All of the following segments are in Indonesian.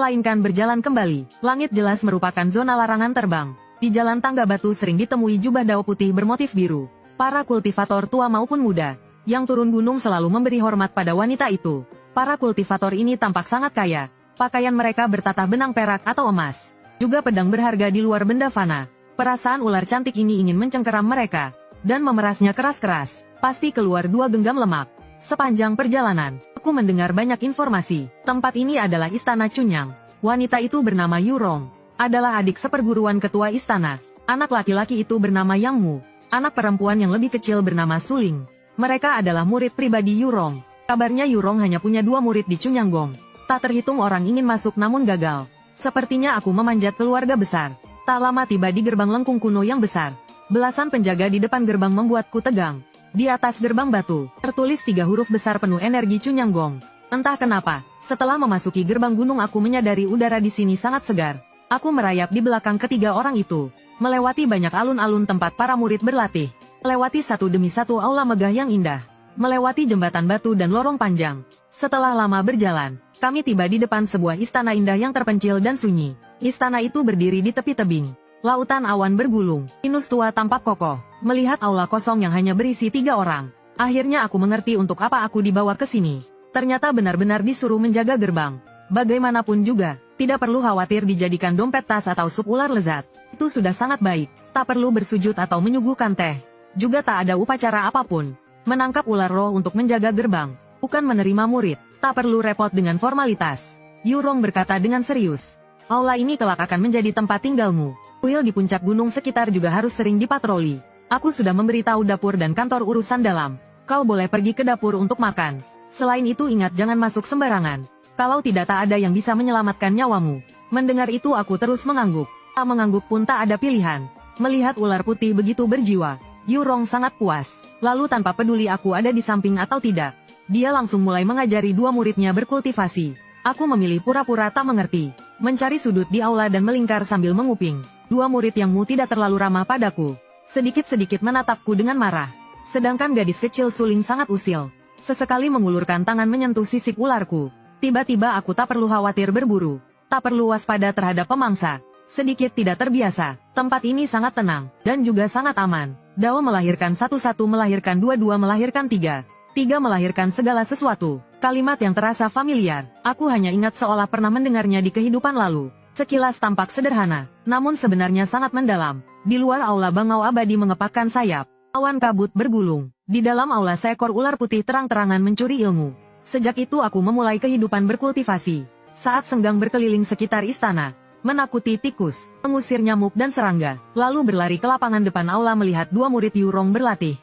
melainkan berjalan kembali. Langit jelas merupakan zona larangan terbang. Di jalan tangga batu sering ditemui jubah dao putih bermotif biru. Para kultivator tua maupun muda yang turun gunung selalu memberi hormat pada wanita itu. Para kultivator ini tampak sangat kaya. Pakaian mereka bertatah benang perak atau emas. Juga pedang berharga di luar benda fana. Perasaan ular cantik ini ingin mencengkeram mereka dan memerasnya keras-keras. Pasti keluar 2 genggam lemak. Sepanjang perjalanan, aku mendengar banyak informasi. Tempat ini adalah Istana Chunyang. Wanita itu bernama Yurong. Adalah adik seperguruan ketua istana. Anak laki-laki itu bernama Yang Mu. Anak perempuan yang lebih kecil bernama Suling. Mereka adalah murid pribadi Yurong. Kabarnya Yurong hanya punya 2 murid di Chunyanggong. Tak terhitung orang ingin masuk namun gagal. Sepertinya aku memanjat keluarga besar. Tak lama tiba di gerbang lengkung kuno yang besar. Belasan penjaga di depan gerbang membuatku tegang. Di atas gerbang batu, tertulis 3 huruf besar penuh energi Chunyanggong. Entah kenapa, setelah memasuki gerbang gunung aku menyadari udara di sini sangat segar. Aku merayap di belakang ketiga orang itu. Melewati banyak alun-alun tempat para murid berlatih. Melewati satu demi satu aula megah yang indah. Melewati jembatan batu dan lorong panjang. Setelah lama berjalan, kami tiba di depan sebuah istana indah yang terpencil dan sunyi. Istana itu berdiri di tepi tebing. Lautan awan bergulung. Pinus tua tampak kokoh. Melihat aula kosong yang hanya berisi 3 orang. Akhirnya aku mengerti untuk apa aku dibawa ke sini. Ternyata benar-benar disuruh menjaga gerbang. Bagaimanapun juga, tidak perlu khawatir dijadikan dompet tas atau sup ular lezat. Itu sudah sangat baik. Tak perlu bersujud atau menyuguhkan teh. Juga tak ada upacara apapun. Menangkap ular roh untuk menjaga gerbang. Bukan menerima murid. Tak perlu repot dengan formalitas. Yurong berkata dengan serius. Aula ini kelak akan menjadi tempat tinggalmu. Kuil di puncak gunung sekitar juga harus sering dipatroli. Aku sudah memberitahu dapur dan kantor urusan dalam. Kau boleh pergi ke dapur untuk makan. Selain itu ingat jangan masuk sembarangan. Kalau tidak tak ada yang bisa menyelamatkan nyawamu. Mendengar itu aku terus mengangguk. Tak mengangguk pun tak ada pilihan. Melihat ular putih begitu berjiwa, Yurong sangat puas. Lalu tanpa peduli aku ada di samping atau tidak, dia langsung mulai mengajari 2 muridnya berkultivasi. Aku memilih pura-pura tak mengerti. Mencari sudut di aula dan melingkar sambil menguping. 2 murid Yang Mu tidak terlalu ramah padaku. Sedikit-sedikit menatapku dengan marah. Sedangkan gadis kecil Suling sangat usil. Sesekali mengulurkan tangan menyentuh sisik ularku. Tiba-tiba aku tak perlu khawatir berburu. Tak perlu waspada terhadap pemangsa. Sedikit tidak terbiasa. Tempat ini sangat tenang. Dan juga sangat aman. Dao melahirkan 1 melahirkan 2 melahirkan 3 melahirkan segala sesuatu. Kalimat yang terasa familiar. Aku hanya ingat seolah pernah mendengarnya di kehidupan lalu. Sekilas tampak sederhana, namun sebenarnya sangat mendalam. Di luar aula bangau abadi mengepakkan sayap. Awan kabut bergulung. Di dalam aula seekor ular putih terang-terangan mencuri ilmu. Sejak itu aku memulai kehidupan berkultivasi. Saat senggang berkeliling sekitar istana, menakuti tikus, mengusir nyamuk dan serangga, lalu berlari ke lapangan depan aula melihat 2 murid Yurong berlatih.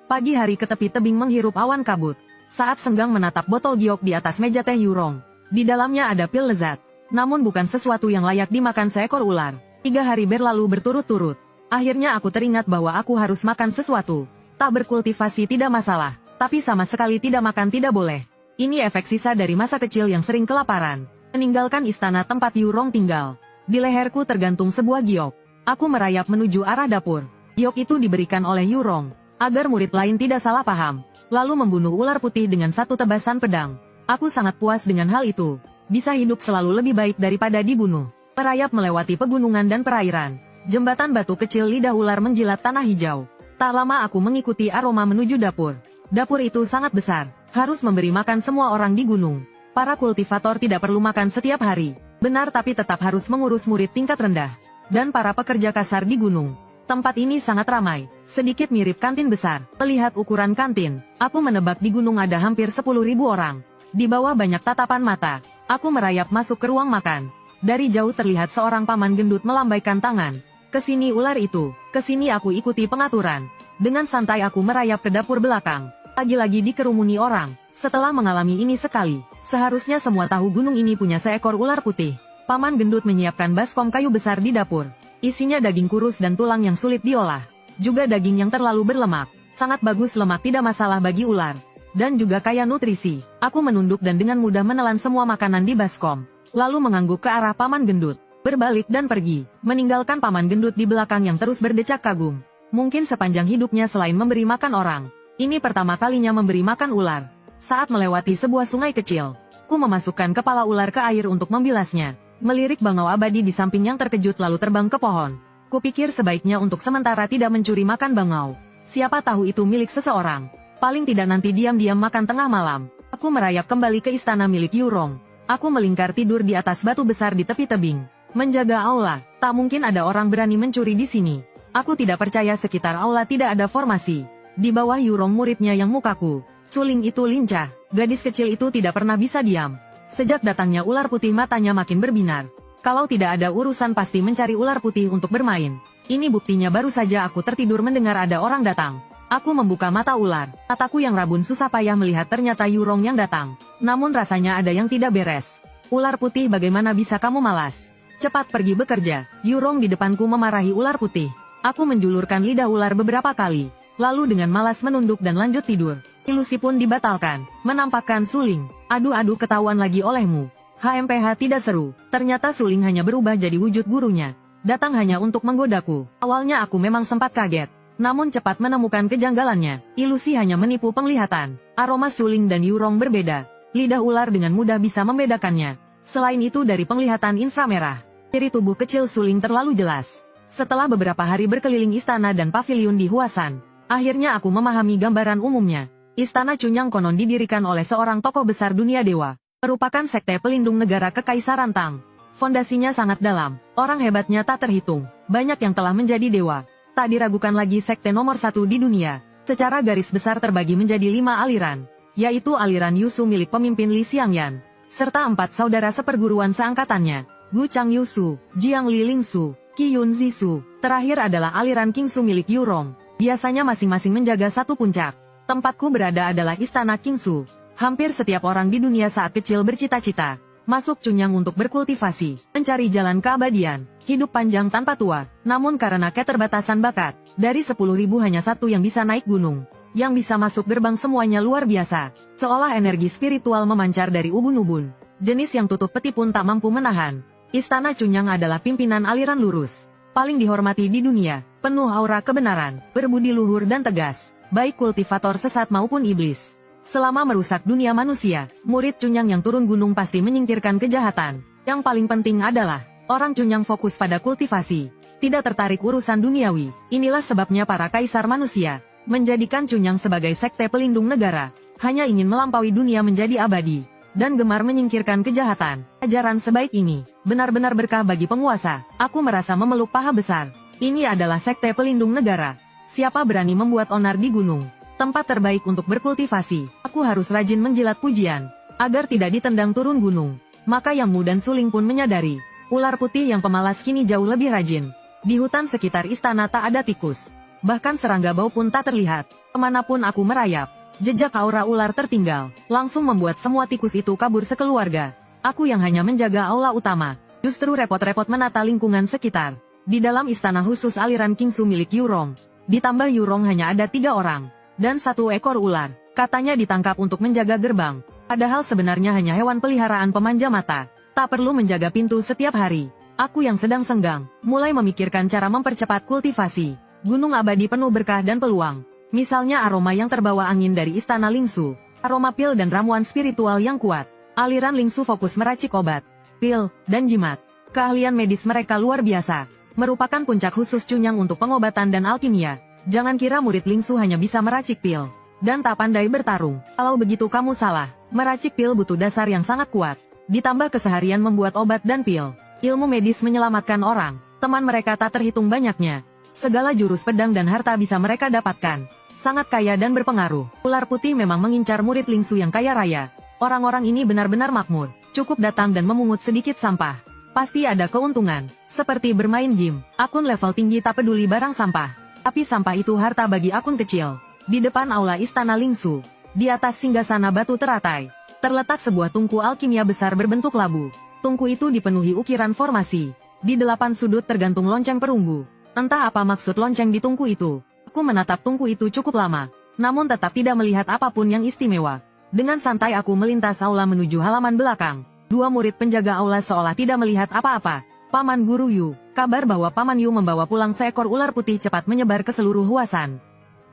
Pagi hari ke tepi tebing menghirup awan kabut. Saat senggang menatap botol giok di atas meja teh Yurong. Di dalamnya ada pil lezat. Namun bukan sesuatu yang layak dimakan seekor ular. 3 hari berlalu berturut-turut. Akhirnya aku teringat bahwa aku harus makan sesuatu. Tak berkultivasi tidak masalah. Tapi sama sekali tidak makan tidak boleh. Ini efek sisa dari masa kecil yang sering kelaparan. Meninggalkan istana tempat Yurong tinggal. Di leherku tergantung sebuah giok. Aku merayap menuju arah dapur. Giok itu diberikan oleh Yurong. Agar murid lain tidak salah paham. Lalu membunuh ular putih dengan 1 tebasan pedang. Aku sangat puas dengan hal itu. Bisa hidup selalu lebih baik daripada dibunuh. Merayap melewati pegunungan dan perairan. Jembatan batu kecil lidah ular menjilat tanah hijau. Tak lama aku mengikuti aroma menuju dapur. Dapur itu sangat besar. Harus memberi makan semua orang di gunung. Para kultivator tidak perlu makan setiap hari. Benar tapi tetap harus mengurus murid tingkat rendah. Dan para pekerja kasar di gunung. Tempat ini sangat ramai, sedikit mirip kantin besar. Melihat ukuran kantin, aku menebak di gunung ada hampir 10.000 orang. Di bawah banyak tatapan mata, aku merayap masuk ke ruang makan. Dari jauh terlihat seorang paman gendut melambaikan tangan. Kesini ular itu, kesini aku ikuti pengaturan. Dengan santai aku merayap ke dapur belakang. Lagi-lagi dikerumuni orang. Setelah mengalami ini sekali, seharusnya semua tahu gunung ini punya seekor ular putih. Paman gendut menyiapkan baskom kayu besar di dapur. Isinya daging kurus dan tulang yang sulit diolah. Juga daging yang terlalu berlemak. Sangat bagus lemak tidak masalah bagi ular. Dan juga kaya nutrisi. Aku menunduk dan dengan mudah menelan semua makanan di baskom. Lalu mengangguk ke arah paman gendut. Berbalik dan pergi. Meninggalkan paman gendut di belakang yang terus berdecak kagum. Mungkin sepanjang hidupnya selain memberi makan orang. Ini pertama kalinya memberi makan ular. Saat melewati sebuah sungai kecil. Ku memasukkan kepala ular ke air untuk membilasnya. melirik bangau abadi di samping yang terkejut lalu terbang ke pohon. Kupikir sebaiknya untuk sementara tidak mencuri makan bangau. Siapa tahu itu milik seseorang. Paling tidak nanti diam-diam makan tengah malam. Aku merayap kembali ke istana milik Yurong. Aku melingkar tidur di atas batu besar di tepi tebing. Menjaga aula, tak mungkin ada orang berani mencuri di sini. Aku tidak percaya sekitar aula tidak ada formasi. Di bawah Yurong muridnya yang mukaku. Suling itu lincah, gadis kecil itu tidak pernah bisa diam. Sejak datangnya ular putih matanya makin berbinar. Kalau tidak ada urusan pasti mencari ular putih untuk bermain. Ini buktinya baru saja aku tertidur mendengar ada orang datang. Aku membuka mata ular. Mataku yang rabun susah payah melihat ternyata Yurong yang datang. Namun rasanya ada yang tidak beres. Ular putih bagaimana bisa kamu malas? Cepat pergi bekerja. Yurong di depanku memarahi ular putih. Aku menjulurkan lidah ular beberapa kali. Lalu dengan malas menunduk dan lanjut tidur. Ilusi pun dibatalkan. Menampakkan suling. Aduh ketahuan lagi olehmu. HMPH tidak seru. Ternyata suling hanya berubah jadi wujud gurunya. Datang hanya untuk menggodaku. Awalnya aku memang sempat kaget. Namun cepat menemukan kejanggalannya. Ilusi hanya menipu penglihatan. Aroma suling dan Yurong berbeda. Lidah ular dengan mudah bisa membedakannya. Selain itu dari penglihatan inframerah, ciri tubuh kecil suling terlalu jelas. Setelah beberapa hari berkeliling istana dan pavilion di Huasan, akhirnya aku memahami gambaran umumnya. Istana Cunyang konon didirikan oleh seorang tokoh besar dunia dewa. Merupakan sekte pelindung negara Kekaisaran Tang. Fondasinya sangat dalam. Orang hebatnya tak terhitung. Banyak yang telah menjadi dewa. Tak diragukan lagi sekte nomor 1 di dunia. Secara garis besar terbagi menjadi 5 aliran, yaitu aliran Yusu milik pemimpin Li Xiangyan, serta 4 saudara seperguruan seangkatannya, Gu Chang Yusu, Jiang Li Lingsu, Qi Yun Zisu. Terakhir adalah aliran Kingsu milik Yurong. Biasanya masing-masing menjaga satu puncak. Tempatku berada adalah istana Kingsu. Hampir setiap orang di dunia saat kecil bercita-cita masuk Cunyang untuk berkultivasi, mencari jalan keabadian, hidup panjang tanpa tua. Namun karena keterbatasan bakat, dari 10.000 hanya satu yang bisa naik gunung. Yang bisa masuk gerbang semuanya luar biasa. Seolah energi spiritual memancar dari ubun-ubun. Jenis yang tutup peti pun tak mampu menahan. Istana Cunyang adalah pimpinan aliran lurus. Paling dihormati di dunia, penuh aura kebenaran, berbudi luhur dan tegas. Baik kultivator sesat maupun iblis. Selama merusak dunia manusia, murid Cunyang yang turun gunung pasti menyingkirkan kejahatan. Yang paling penting adalah, orang Cunyang fokus pada kultivasi, tidak tertarik urusan duniawi. Inilah sebabnya para kaisar manusia menjadikan Cunyang sebagai sekte pelindung negara, hanya ingin melampaui dunia menjadi abadi, dan gemar menyingkirkan kejahatan. Ajaran sebaik ini, benar-benar berkah bagi penguasa. Aku merasa memeluk paha besar. Ini adalah sekte pelindung negara. Siapa berani membuat onar di gunung? Tempat terbaik untuk berkultivasi. Aku harus rajin menjilat pujian, agar tidak ditendang turun gunung. Maka Yangmu dan Suling pun menyadari, ular putih yang pemalas kini jauh lebih rajin. Di hutan sekitar istana tak ada tikus. Bahkan serangga bau pun tak terlihat. Kemanapun aku merayap, jejak aura ular tertinggal, langsung membuat semua tikus itu kabur sekeluarga. Aku yang hanya menjaga aula utama, justru repot-repot menata lingkungan sekitar. Di dalam istana khusus aliran Kingsu milik Yurong, ditambah Yurong hanya ada 3 orang. Dan 1 ekor ular, katanya ditangkap untuk menjaga gerbang. Padahal sebenarnya hanya hewan peliharaan pemanja mata. Tak perlu menjaga pintu setiap hari. Aku yang sedang senggang, mulai memikirkan cara mempercepat kultivasi. Gunung abadi penuh berkah dan peluang. Misalnya aroma yang terbawa angin dari istana Lingsu, aroma pil dan ramuan spiritual yang kuat. Aliran Lingsu fokus meracik obat, pil, dan jimat. Keahlian medis mereka luar biasa. Merupakan puncak khusus Cunyang untuk pengobatan dan alkimia. Jangan kira murid Lingsu hanya bisa meracik pil dan tak pandai bertarung. Kalau begitu kamu salah. Meracik pil butuh dasar yang sangat kuat. Ditambah keseharian membuat obat dan pil. Ilmu medis menyelamatkan orang. Teman mereka tak terhitung banyaknya. Segala jurus pedang dan harta bisa mereka dapatkan. Sangat kaya dan berpengaruh. Ular putih memang mengincar murid Lingsu yang kaya raya. Orang-orang ini benar-benar makmur. Cukup datang dan memungut sedikit sampah. Pasti ada keuntungan. Seperti bermain game. Akun level tinggi tak peduli barang sampah. Tapi sampah itu harta bagi akun kecil. Di depan aula istana Lingsu, di atas singgasana batu teratai, terletak sebuah tungku alkimia besar berbentuk labu. Tungku itu dipenuhi ukiran formasi. Di 8 sudut tergantung lonceng perunggu. Entah apa maksud lonceng di tungku itu. Aku menatap tungku itu cukup lama, namun tetap tidak melihat apapun yang istimewa. Dengan santai aku melintas aula menuju halaman belakang. 2 murid penjaga aula seolah tidak melihat apa-apa. Paman Guru Yu, kabar bahwa Paman Yu membawa pulang seekor ular putih cepat menyebar ke seluruh Huasan.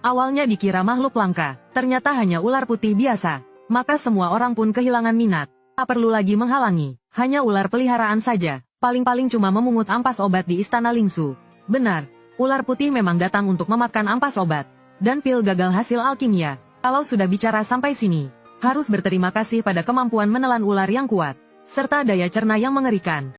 Awalnya dikira makhluk langka, ternyata hanya ular putih biasa. Maka semua orang pun kehilangan minat. Tak perlu lagi menghalangi, hanya ular peliharaan saja, paling-paling cuma memungut ampas obat di Istana Lingsu. Benar, ular putih memang datang untuk memakan ampas obat. Dan pil gagal hasil alkimia. Kalau sudah bicara sampai sini, harus berterima kasih pada kemampuan menelan ular yang kuat, serta daya cerna yang mengerikan.